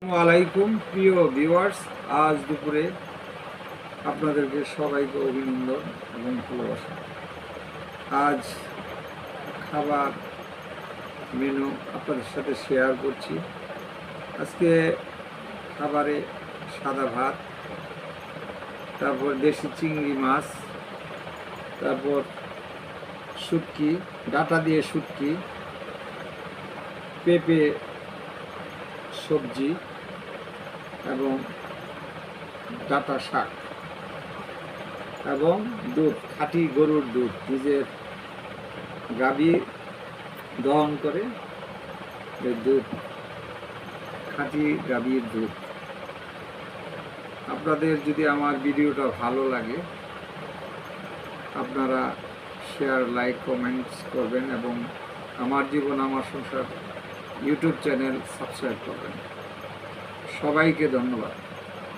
আসসালামু আলাইকুম প্রিয় ভিউয়ার্স, আজ দুপুরে আপনাদেরকে সবাইকে অভিনন্দন এবং ভালোবাসা। আজ খাবার মেনু আপনাদের সাথে শেয়ার করছি। আজকে খাবারে সাদা ভাত, তারপর দেশি চিংড়ি মাছ, তারপর শুটকি, ডাঁটা দিয়ে শুটকি, পেঁপে সবজি এবং ডাঁটা শাক এবং দুধ, খাঁটি গরুর দুধ, নিজের গাভী দহন করে এই দুধ, খাঁটি গাভীর দুধ। আপনাদের যদি আমার ভিডিওটা ভালো লাগে আপনারা শেয়ার, লাইক, কমেন্টস করবেন এবং আমার জীবন আমার সংসার ইউটিউব চ্যানেল সাবস্ক্রাইব করবেন। সবাইকে ধন্যবাদ।